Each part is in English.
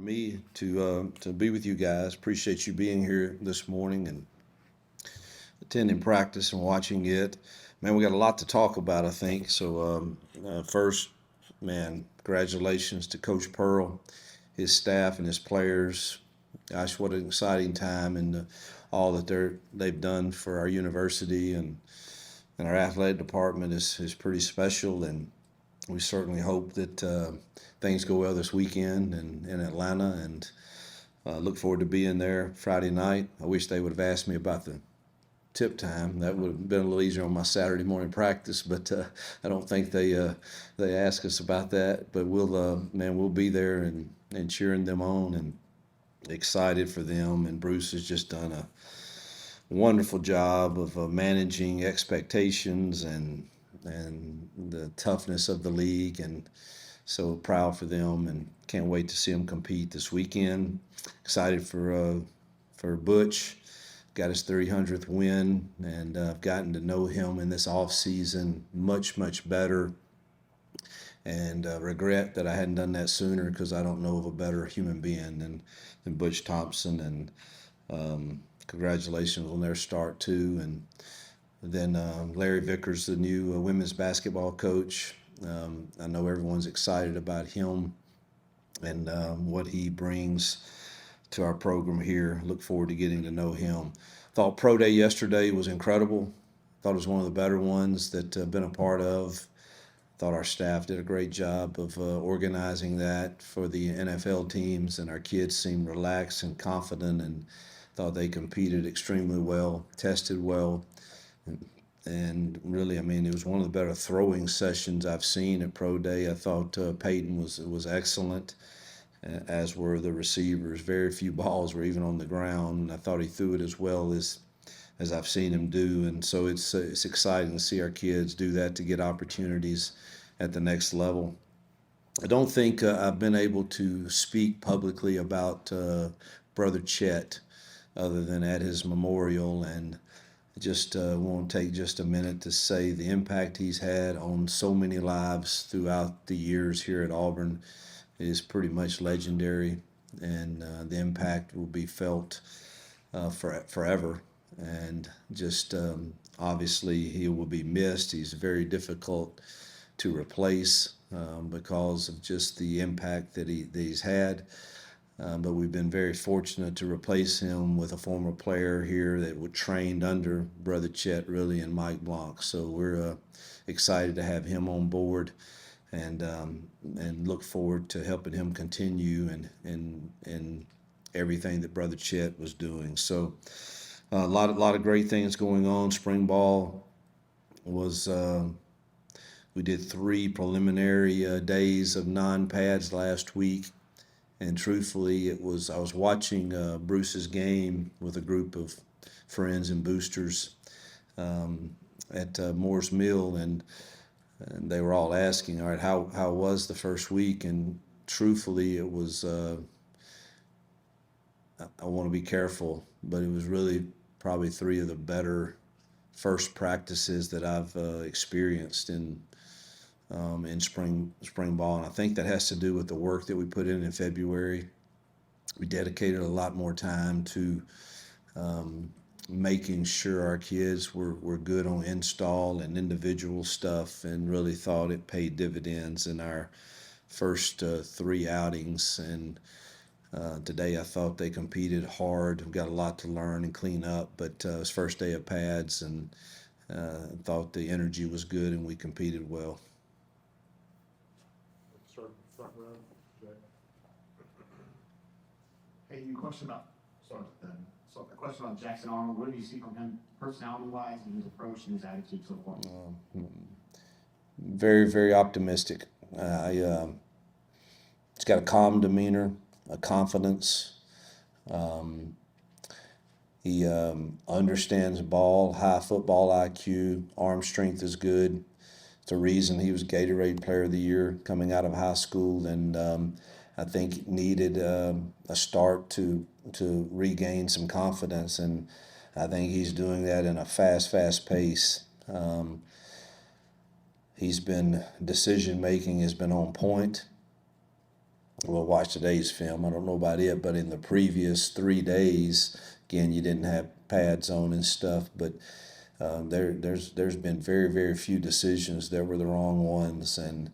me to be with you guys. Appreciate you being here this morning and attending practice and watching it. Man, we got a lot to talk about, I think. First, man, congratulations to Coach Pearl, his staff, and his players. Gosh, what an exciting time and all that they've done for our university and our athletic department is pretty special. And we certainly hope that things go well this weekend in Atlanta, and look forward to being there Friday night. I wish they would have asked me about the tip time. That would have been a little easier on my Saturday morning practice, but I don't think they asked us about that. But we'll be there and cheering them on and excited for them. And Bruce has just done a wonderful job of managing expectations and the toughness of the league, and so proud for them and can't wait to see them compete this weekend. Excited for Butch. Got his 300th win, and I've gotten to know him in this off season much better, and regret that I hadn't done that sooner because I don't know of a better human being than Butch Thompson. And congratulations on their start too. And then Larry Vickers, the new women's basketball coach. I know everyone's excited about him and what he brings to our program here. Look forward to getting to know him. Thought Pro Day yesterday was incredible. Thought it was one of the better ones that I've been a part of. Thought our staff did a great job of organizing that for the NFL teams, and our kids seemed relaxed and confident, and thought they competed extremely well, tested well. And really, I mean, it was one of the better throwing sessions I've seen at Pro Day. I thought Peyton was excellent, as were the receivers. Very few balls were even on the ground. I thought he threw it as well as I've seen him do. And so it's exciting to see our kids do that, to get opportunities at the next level. I don't think I've been able to speak publicly about Brother Chette other than at his memorial, and just want to take just a minute to say the impact he's had on so many lives throughout the years here at Auburn is pretty much legendary, and the impact will be felt forever. And just obviously he will be missed. He's very difficult to replace because of just the impact that he's had. But we've been very fortunate to replace him with a former player here that was trained under Brother Chette, really, and Mike Blanc. So we're excited to have him on board, and look forward to helping him continue and everything that Brother Chette was doing. So a lot of great things going on. Spring ball was. We did 3 preliminary days of non-pads last week. And truthfully, I was watching Bruce's game with a group of friends and boosters at Moore's Mill, and they were all asking, all right, how was the first week? And truthfully, it was, I want to be careful, but it was really probably 3 of the better first practices that I've experienced in spring ball. And I think that has to do with the work that we put in February. We dedicated a lot more time to making sure our kids were good on install and individual stuff, and really thought it paid dividends in our first 3 outings. And today I thought they competed hard. We've got a lot to learn and clean up, but it was first day of pads, and thought the energy was good and we competed well. Front row, Jay. Hey, you question about a question about Jackson Arnold. What do you see from him personality-wise and his approach and his attitude so far? Very optimistic. He's got a calm demeanor, a confidence. He understands ball, high football IQ, arm strength is good. It's a reason he was Gatorade Player of the Year coming out of high school, and I think needed a start to regain some confidence, and I think he's doing that in a fast pace. Decision making has been on point. we'll watch today's film. I don't know about it, but in the previous 3 days, again, you didn't have pads on and stuff, but there's been very few decisions that were the wrong ones, and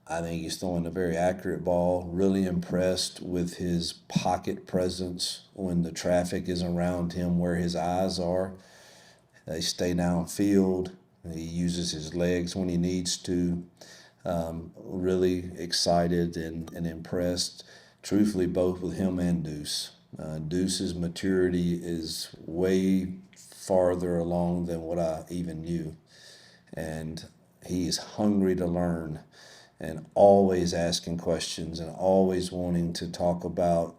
I think he's throwing a very accurate ball. Really impressed with his pocket presence when the traffic is around him where his eyes are. They stay downfield. He uses his legs when he needs to. Really excited and impressed, truthfully, both with him and Deuce. Deuce's maturity is way farther along than what I even knew. And he is hungry to learn and always asking questions and always wanting to talk about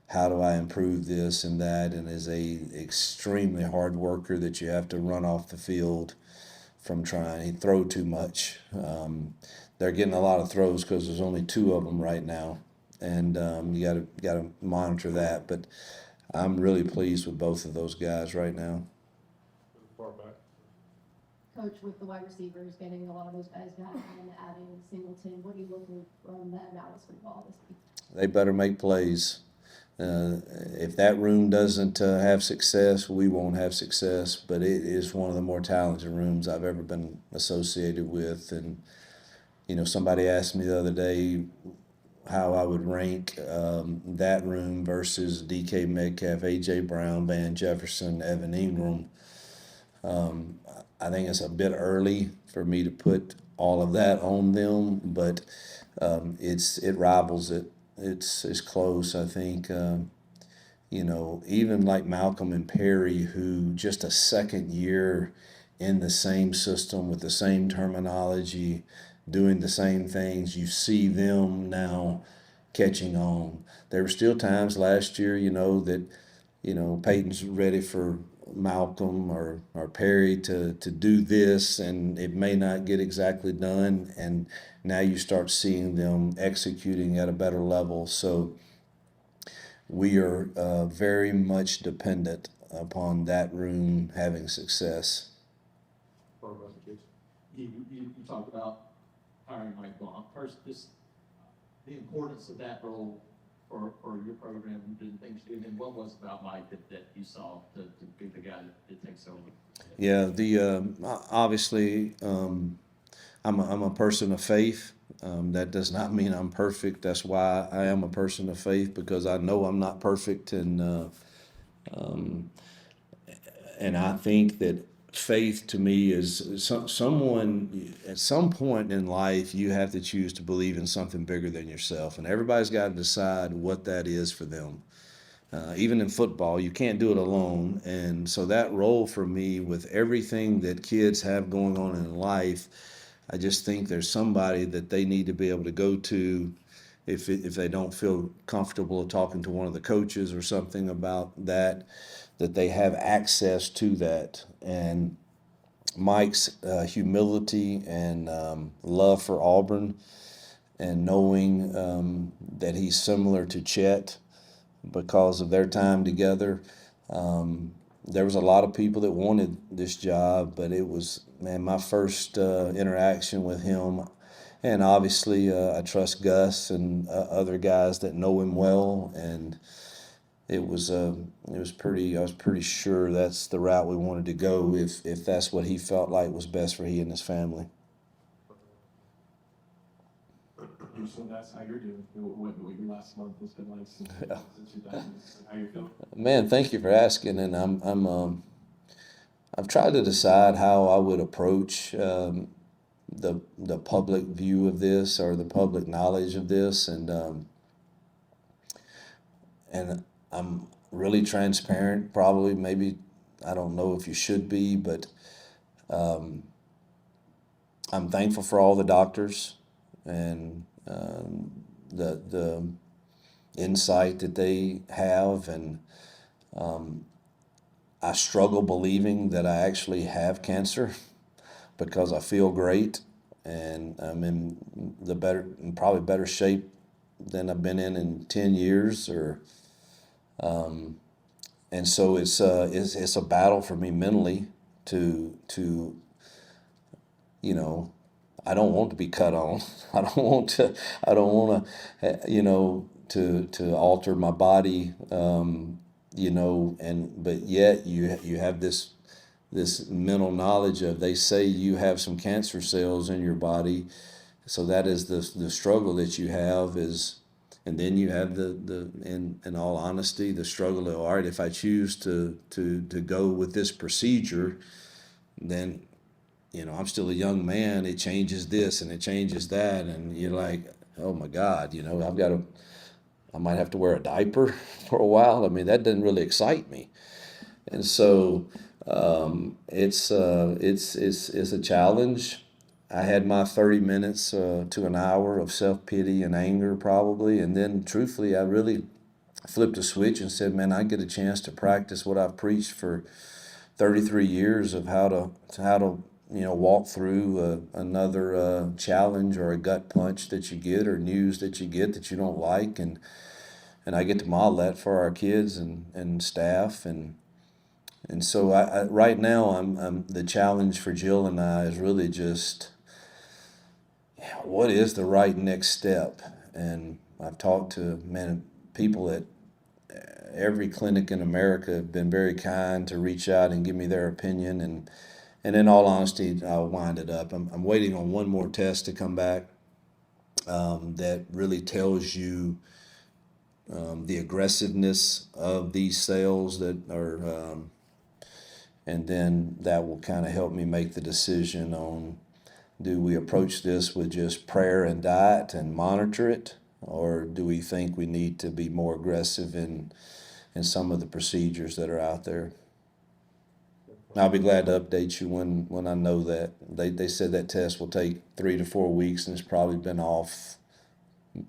how do I improve this and that, and is a extremely hard worker that you have to run off the field from trying. He throw too much. They're getting a lot of throws because there's only 2 of them right now, and you gotta monitor that. But I'm really pleased with both of those guys right now. Far back. Coach, with the wide receivers getting a lot of those guys back and adding Singleton, what are you looking from them now as football this week? They better make plays. If that room doesn't have success, we won't have success. But it is one of the more talented rooms I've ever been associated with. And somebody asked me the other day how I would rank that room versus DK Metcalf, AJ Brown, Van Jefferson, Evan Ingram. I think it's a bit early for me to put all of that on them, but it rivals it. It's close. I think even like Malcolm and Perry, who just a second year in the same system with the same terminology, doing the same things, you see them now catching on. There were still times last year, that Peyton's ready for Malcolm or Perry to do this, and it may not get exactly done, and now you start seeing them executing at a better level. So we are very much dependent upon that room having success. Far back, kids. You talked about hiring Mike Blanc. First, just the importance of that role for your program and doing things you did, and what was it about Mike that you saw to be the guy that takes over? Yeah, obviously I'm a person of faith. That does not mean I'm perfect. That's why I am a person of faith, because I know I'm not perfect, and I think that faith to me is someone at some point in life you have to choose to believe in something bigger than yourself, and everybody's got to decide what that is for them. Even in football, you can't do it alone, and so that role for me, with everything that kids have going on in life, I just think there's somebody that they need to be able to go to if they don't feel comfortable talking to one of the coaches or something about that they have access to that. And Mike's humility and love for Auburn, and knowing that he's similar to Chette because of their time together. There was a lot of people that wanted this job, but it was, man, my first interaction with him. And obviously, I trust Gus and other guys that know him well, and it was pretty. I was pretty sure that's the route we wanted to go if that's what he felt like was best for he and his family. So that's how you're doing. What your last month has been like since you died. How you feeling? Man, thank you for asking. And I've tried to decide how I would approach the public view of this, or the public knowledge of this, and I'm really transparent. Probably, maybe, I don't know if you should be, but I'm thankful for all the doctors and the insight that they have, and I struggle believing that I actually have cancer because I feel great, and I'm in probably better shape than I've been in 10 years, and so it's a battle for me mentally to I don't want to be cut on. I don't want to, to alter my body, but yet you have this mental knowledge of, they say you have some cancer cells in your body. So that is the struggle that you have is, and then you have in all honesty, the struggle of, all right, if I choose to go with this procedure, then, I'm still a young man. It changes this and it changes that. And you're like, oh my God, I might have to wear a diaper for a while. I mean, that doesn't really excite me. And so, it's a challenge. I had my 30 minutes to an hour of self-pity and anger probably. And then truthfully, I really flipped a switch and said, man, I get a chance to practice what I've preached for 33 years of how to walk through another challenge or a gut punch that you get or news that you get that you don't like, and I get to model that for our kids and staff, and so I right now I'm the challenge for Jill and I is really just, what is the right next step. And I've talked to people at every clinic in America have been very kind to reach out and give me their opinion. And in all honesty, I'll wind it up. I'm waiting on one more test to come back that really tells you the aggressiveness of these cells that are, and then that will kind of help me make the decision on, do we approach this with just prayer and diet and monitor it, or do we think we need to be more aggressive in some of the procedures that are out there? I'll be glad to update you when I know that. They said that test will take 3 to 4 weeks, and it's probably been off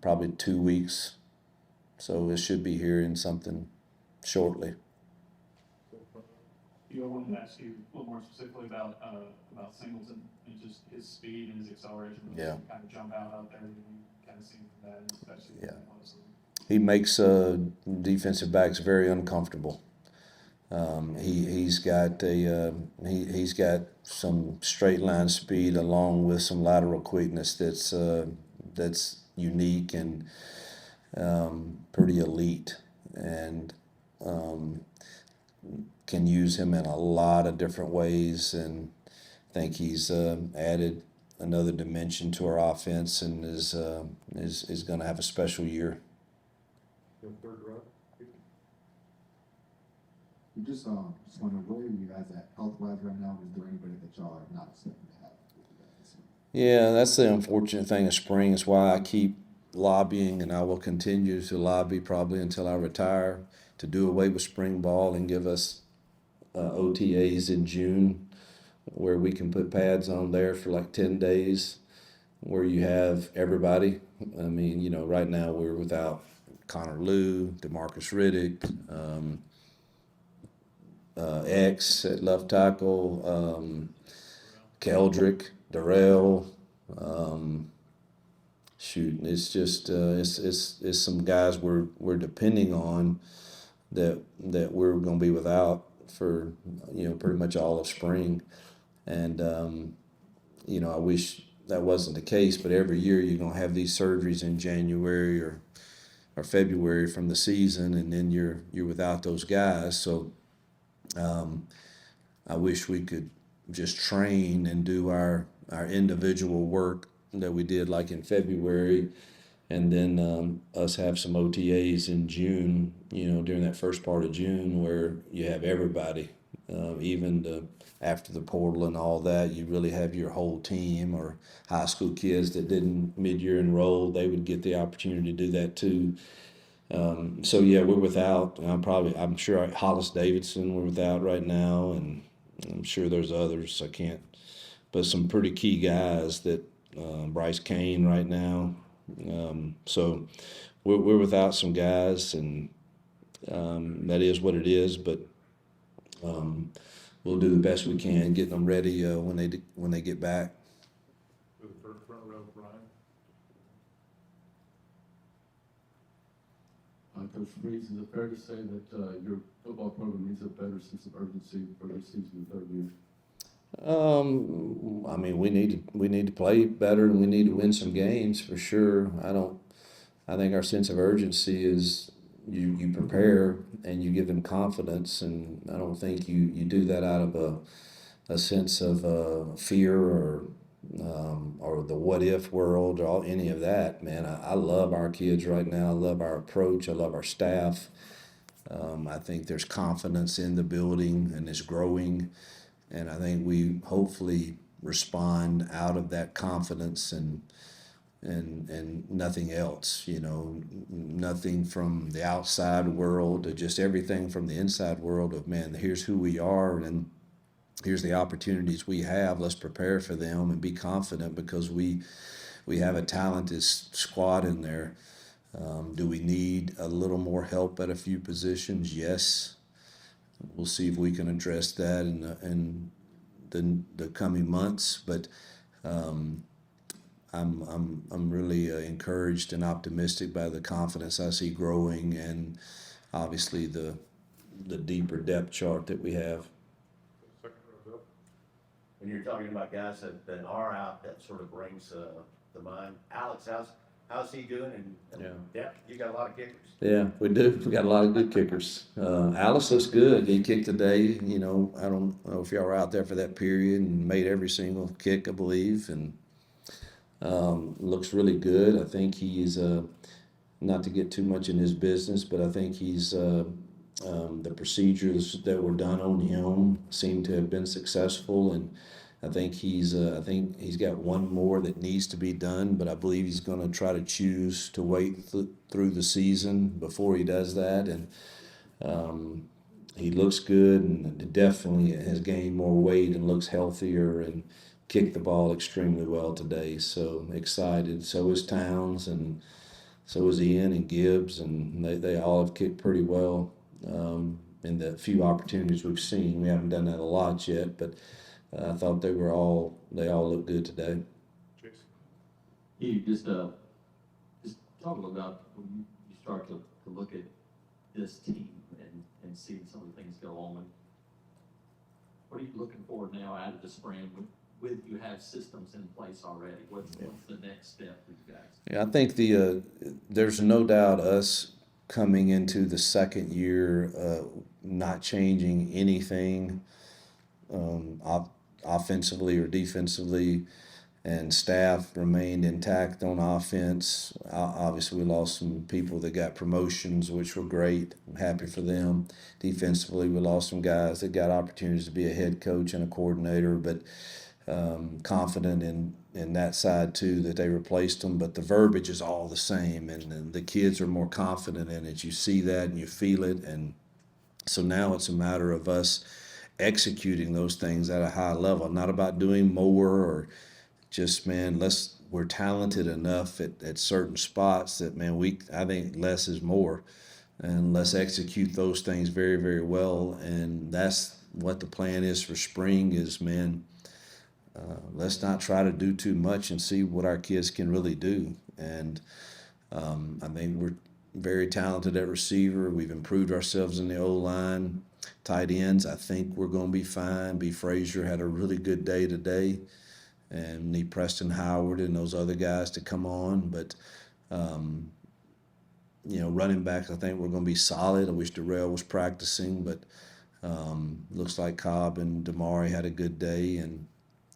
probably 2 weeks. So it should be here in something shortly. I wanted to ask you a little more specifically about Singleton and just his speed and his acceleration. Yeah. Kind of jump out there, and you kind of see from that, especially Yeah. closely. He makes defensive backs very uncomfortable. He's got he's got some straight line speed along with some lateral quickness that's unique and pretty elite, and can use him in a lot of different ways. And I think he's added another dimension to our offense, and is going to have a special year. Third row. You just wondering, where are you guys at health-wise right now? Is there anybody that y'all are not expecting to have? Yeah, that's the unfortunate thing of spring. It's why I keep lobbying, and I will continue to lobby probably until I retire, to do away with spring ball and give us OTAs in June, where we can put pads on there for like 10 days, where you have everybody. I mean, right now we're without Connor Lew, DeMarcus Riddick, X at left tackle, Keldrick, Darrell. It's just it's some guys we're depending on that we're going to be without for pretty much all of spring, and I wish that wasn't the case, but every year you're going to have these surgeries in January or February from the season, and then you're without those guys. So I wish we could just train and do our individual work that we did like in February, and then us have some OTAs in June, during that first part of June, where you have everybody, even after the portal and all that, you really have your whole team, or high school kids that didn't mid-year enroll, they would get the opportunity to do that too. So yeah, we're without. I'm sure Hollis Davidson we're without right now, and I'm sure there's others I can't, but some pretty key guys that Bryce Kane right now. So we're without some guys, and that is what it is. But we'll do the best we can getting them ready when they get back. The front row, Brian. Coach Freeze, is it fair to say that your football program needs a better sense of urgency for this season, the third year? I mean, we need to play better and we need to win some games for sure. I think our sense of urgency is you prepare and you give them confidence, and I don't think you do that out of a sense of fear or the what if world or any of that. Man, I love our kids right now. I love our approach. I love our staff. I think there's confidence in the building and it's growing. And I think we hopefully respond out of that confidence and nothing else, nothing from the outside world, just everything from the inside world of, man, here's who we are and here's the opportunities we have. Let's prepare for them and be confident because we have a talented squad in there. Do we need a little more help at a few positions? Yes. We'll see if we can address that in the coming months. But I'm really encouraged and optimistic by the confidence I see growing, and obviously the deeper depth chart that we have. When you're talking about guys that are out, that sort of brings to mind. Alex, how's he doing? And Yeah. depth, you got a lot of kickers. Yeah, we do. We got a lot of good kickers. Alice looks good. He kicked today. I don't know if y'all were out there for that period and made every single kick, I believe, and looks really good. I think he's not to get too much in his business, but I think he's the procedures that were done on him seem to have been successful, and I think he's got one more that needs to be done, but I believe he's going to try to choose to wait through the season before he does that, and he looks good and definitely has gained more weight and looks healthier and kicked the ball extremely well today. So excited. So is Towns and so is Ian and Gibbs, and they all have kicked pretty well in the few opportunities we've seen. We haven't done that a lot yet, but I thought they all looked good today. You just talk a little about when you start to look at this team and see some of the things go on. What are you looking for now out of the spring with you have systems in place already? What's the next step for you guys? Yeah, I think there's no doubt us coming into the second year, not changing anything offensively or defensively, and staff remained intact on offense. Obviously, we lost some people that got promotions, which were great. I'm happy for them. Defensively, we lost some guys that got opportunities to be a head coach and a coordinator, but confident in that side too, that they replaced them. But the verbiage is all the same, and the kids are more confident in it. You see that and you feel it, and so now it's a matter of us executing those things at a high level. Not about doing more or just, man, we're talented enough at certain spots that, man, I think less is more, and let's execute those things very, very well. And that's what the plan is for spring is, man, let's not try to do too much and see what our kids can really do. And I think we're very talented at receiver. We've improved ourselves in the O-line. Tight ends, I think we're going to be fine. B. Frazier had a really good day today, and need Preston Howard and those other guys to come on. But, running backs, I think we're going to be solid. I wish Darrell was practicing, but looks like Cobb and Damari had a good day, and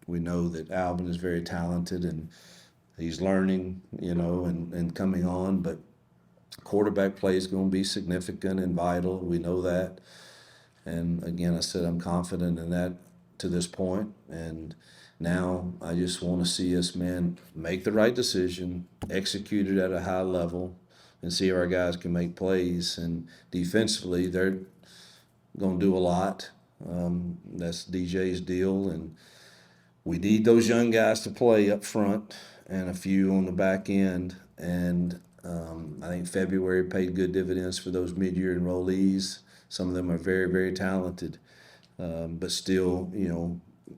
we know that Auburn is very talented and he's learning, and coming on. But quarterback play is going to be significant and vital. We know that. And again, I said I'm confident in that to this point. And now I just want to see us, man, make the right decision, execute it at a high level, and see if our guys can make plays. And defensively, they're going to do a lot. That's DJ's deal. And we need those young guys to play up front and a few on the back end. And I think February paid good dividends for those mid-year enrollees. Some of them are very, very talented, but still,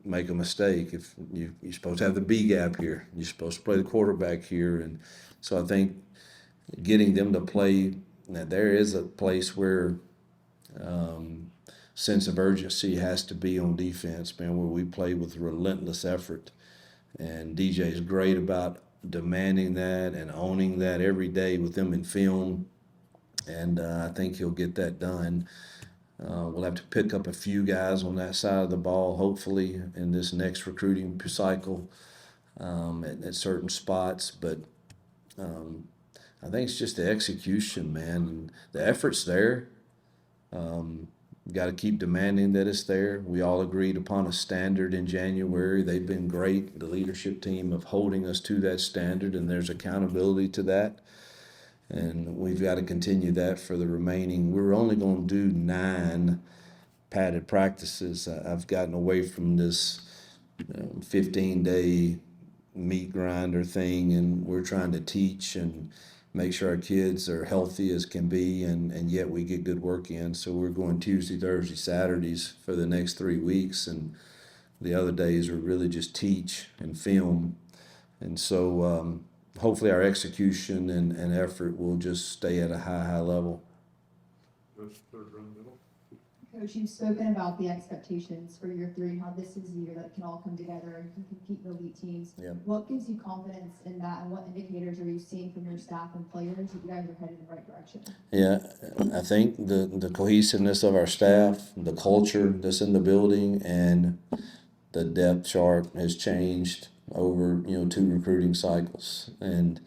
make a mistake. If you're supposed to have the B gap here, you're supposed to play the quarterback here. And so I think getting them to play, now there is a place where sense of urgency has to be on defense, man, where we play with relentless effort. And DJ is great about demanding that and owning that every day with them in film. And I think he'll get that done. We'll have to pick up a few guys on that side of the ball, hopefully, in this next recruiting cycle at certain spots. But I think it's just the execution, man. And the effort's there. Got to keep demanding that it's there. We all agreed upon a standard in January. They've been great, the leadership team, of holding us to that standard, and there's accountability to that. And we've got to continue that for the remaining. We're only going to do 9 padded practices. I've gotten away from this 15-day meat grinder thing, and we're trying to teach and make sure our kids are healthy as can be, and yet we get good work in. So we're going Tuesday, Thursday, Saturdays for the next 3 weeks, and the other days are really just teach and film. And so hopefully our execution and effort will just stay at a high level. Coach, you've spoken about the expectations for year 3, how this is the year that can all come together and can compete in elite teams. Yeah. What gives you confidence in that, and what indicators are you seeing from your staff and players that you guys are headed in the right direction? Yeah, I think the cohesiveness of our staff, the culture that's in the building, and the depth chart has changed over 2 recruiting cycles. And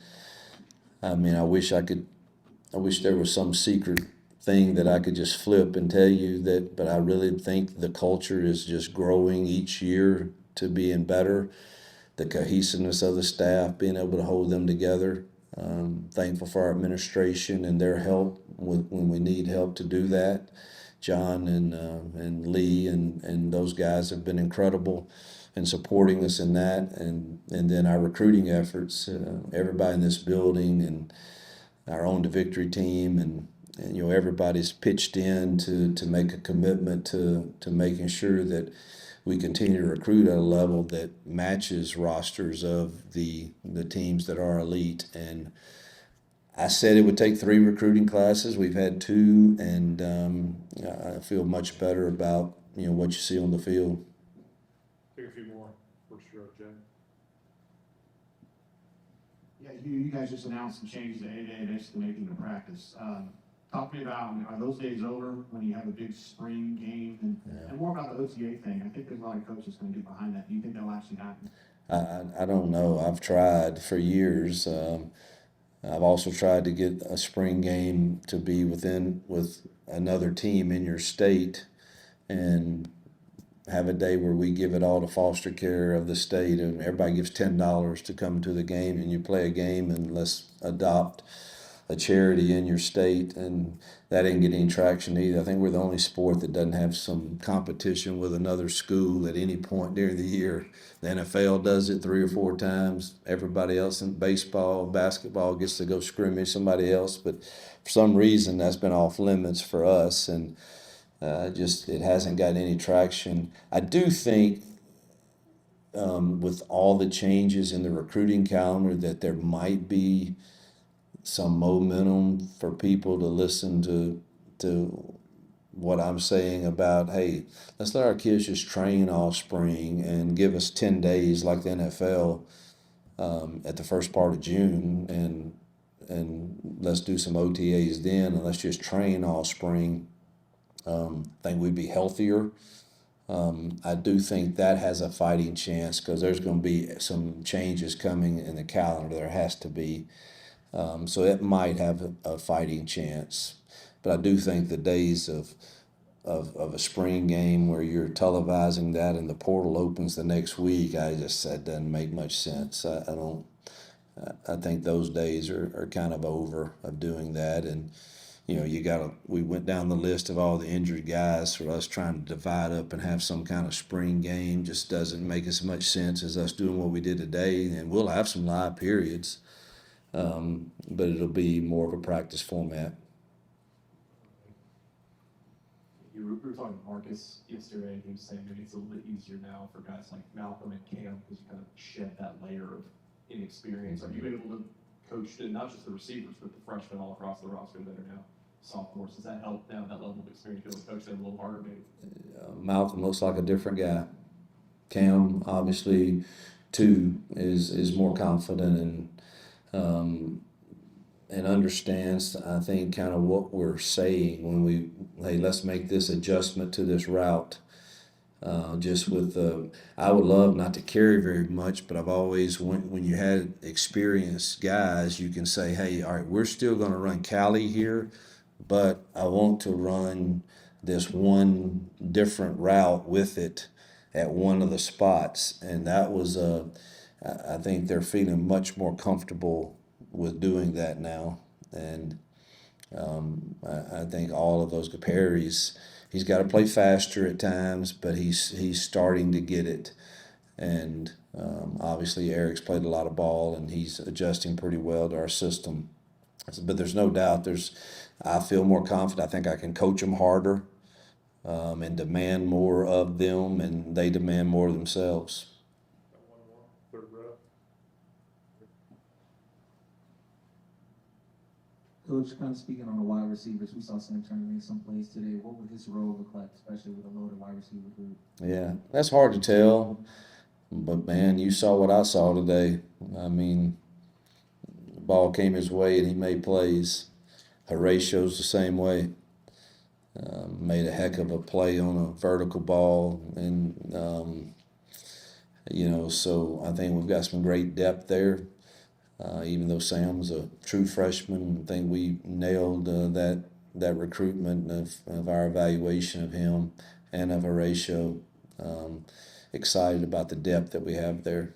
I mean, I wish there was some secret thing that I could just flip and tell you that, but I really think the culture is just growing each year to being better. The cohesiveness of the staff, being able to hold them together. Thankful for our administration and their help when we need help to do that. John and Lee and those guys have been incredible in supporting us in that, and then our recruiting efforts. Everybody in this building and our Own to Victory team and everybody's pitched in to make a commitment to making sure that we continue to recruit at a level that matches rosters of the teams that are elite. And I said it would take 3 recruiting classes. We've had 2, and I feel much better about what you see on the field. Take a few more for sure, Jay. Yeah, you guys just announced some changes to 8A, basically making the practice. Talk to me about, are those days over when you have a big spring game? And more about the OTA thing. I think there's a lot of coaches going to get behind that. Do you think that'll actually happen? I don't know. I've tried for years. I've also tried to get a spring game to be with another team in your state and have a day where we give it all to foster care of the state, and everybody gives $10 to come to the game, and you play a game, and let's adopt a charity in your state. And that ain't getting any traction either. I think we're the only sport that doesn't have some competition with another school at any point during the year. The NFL does it 3 or 4 times. Everybody else in baseball, basketball gets to go scrimmage somebody else, but for some reason that's been off limits for us, and it hasn't gotten any traction. I do think with all the changes in the recruiting calendar that there might be some momentum for people to listen to what I'm saying about, hey, let's let our kids just train all spring and give us 10 days like the NFL at the first part of June, and let's do some OTAs then, and let's just train all spring. I think we'd be healthier. I do think that has a fighting chance because there's going to be some changes coming in the calendar. There has to be. So it might have a fighting chance. But I do think the days of a spring game where you're televising that and the portal opens the next week, that doesn't make much sense. I think those days are kind of over of doing that. And we went down the list of all the injured guys. For us trying to divide up and have some kind of spring game just doesn't make as much sense as us doing what we did today. And we'll have some live periods, but it'll be more of a practice format. We were talking to Marcus yesterday, and he was saying maybe it's a little bit easier now for guys like Malcolm and Cam because you kind of shed that layer of inexperience. Are you able to coach not just the receivers, but the freshmen all across the roster that are now sophomores. Does that help now, that level of experience, feel the coach them a little harder maybe? Malcolm looks like a different guy. Cam, obviously, too, is more confident and understands, I think, kind of what we're saying when we, hey, let's make this adjustment to this route. Just with, I would love not to carry very much, but I've always, when you had experienced guys, you can say, hey, all right, we're still going to run Cali here, but I want to run this one different route with it at one of the spots. And that was, I think they're feeling much more comfortable with doing that now. And I think all of those Perry's, he's got to play faster at times, but he's starting to get it. And obviously Eric's played a lot of ball, and he's adjusting pretty well to our system. But there's no doubt I feel more confident. I think I can coach them harder and demand more of them, and they demand more of themselves. Got one more, third row. Coach, kind of speaking on the wide receivers, we saw Sam Turner make some plays today. What would his role look like, especially with a loaded wide receiver group? Yeah, that's hard to tell. But, man, you saw what I saw today. I mean, the ball came his way and he made plays. Horatio's the same way. Made a heck of a play on a vertical ball. And, so I think we've got some great depth there. Even though Sam's a true freshman, I think we nailed that recruitment of our evaluation of him and of Horatio. Excited about the depth that we have there.